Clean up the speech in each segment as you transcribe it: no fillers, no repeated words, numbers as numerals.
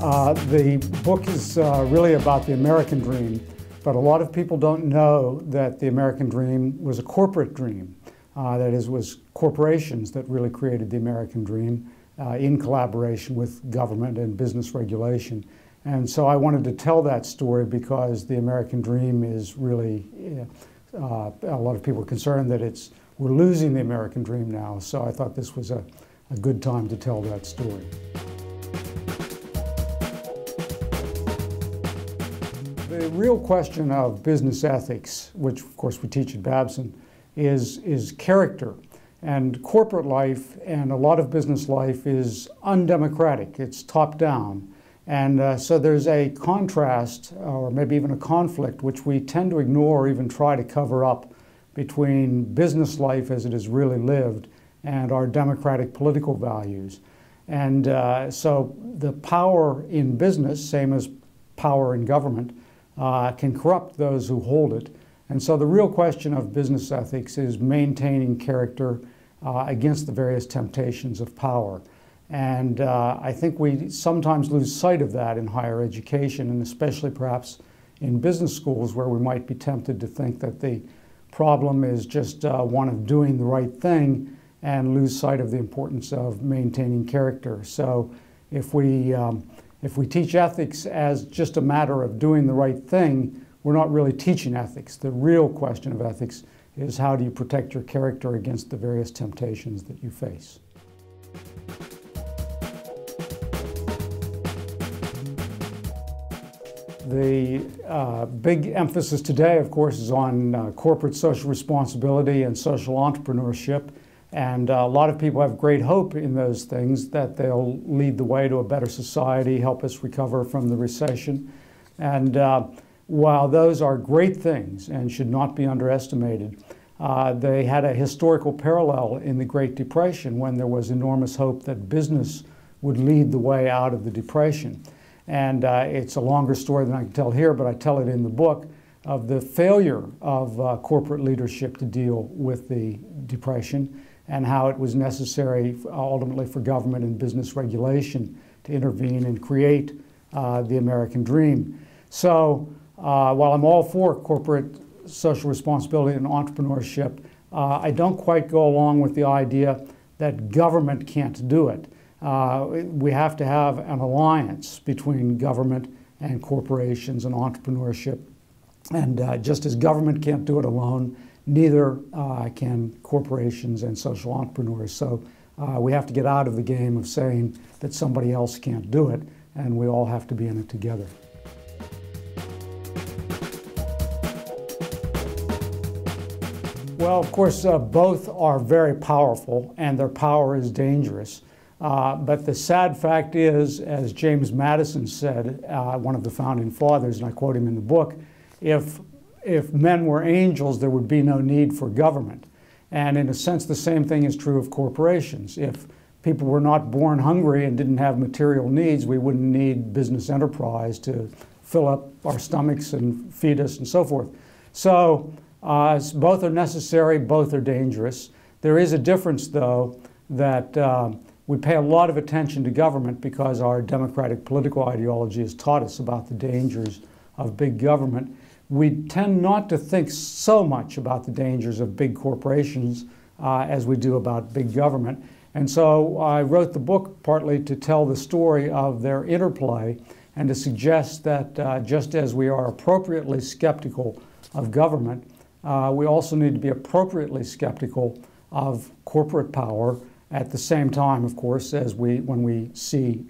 The book is really about the American dream, but a lot of people don't know that the American dream was a corporate dream. That is, was corporations that really created the American dream in collaboration with government and business regulation. And so I wanted to tell that story because the American dream is really, a lot of people are concerned that we're losing the American dream now. So I thought this was a good time to tell that story. The real question of business ethics, which of course we teach at Babson, is character. And corporate life and a lot of business life is undemocratic. It's top-down. And so there's a contrast, or maybe even a conflict, which we tend to ignore or even try to cover up between business life as it is really lived and our democratic political values. And so the power in business, same as power in government, can corrupt those who hold it. And so the real question of business ethics is maintaining character against the various temptations of power. And I think we sometimes lose sight of that in higher education, and especially perhaps in business schools, where we might be tempted to think that the problem is just one of doing the right thing and lose sight of the importance of maintaining character. So if we teach ethics as just a matter of doing the right thing, we're not really teaching ethics. The real question of ethics is, how do you protect your character against the various temptations that you face? The big emphasis today, of course, is on corporate social responsibility and social entrepreneurship. And a lot of people have great hope in those things, that they'll lead the way to a better society, help us recover from the recession. And while those are great things and should not be underestimated, they had a historical parallel in the Great Depression, when there was enormous hope that business would lead the way out of the Depression. And it's a longer story than I can tell here, but I tell it in the book, of the failure of corporate leadership to deal with the Depression, and how it was necessary ultimately for government and business regulation to intervene and create the American dream. So while I'm all for corporate social responsibility and entrepreneurship, I don't quite go along with the idea that government can't do it. We have to have an alliance between government and corporations and entrepreneurship. And just as government can't do it alone, neither can corporations and social entrepreneurs. So we have to get out of the game of saying that somebody else can't do it, and we all have to be in it together. Well, of course, both are very powerful, and their power is dangerous. But the sad fact is, as James Madison said, one of the founding fathers, and I quote him in the book, if men were angels, there would be no need for government. And in a sense, the same thing is true of corporations. If people were not born hungry and didn't have material needs, we wouldn't need business enterprise to fill up our stomachs and feed us and so forth. So both are necessary, both are dangerous. There is a difference, though, that we pay a lot of attention to government because our democratic political ideology has taught us about the dangers of big government. We tend not to think so much about the dangers of big corporations as we do about big government. And so I wrote the book partly to tell the story of their interplay and to suggest that just as we are appropriately skeptical of government, we also need to be appropriately skeptical of corporate power. At the same time, of course, as when we see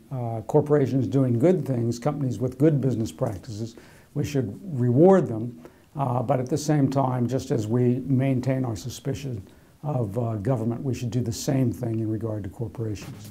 corporations doing good things, companies with good business practices, we should reward them. But at the same time, just as we maintain our suspicion of government, we should do the same thing in regard to corporations.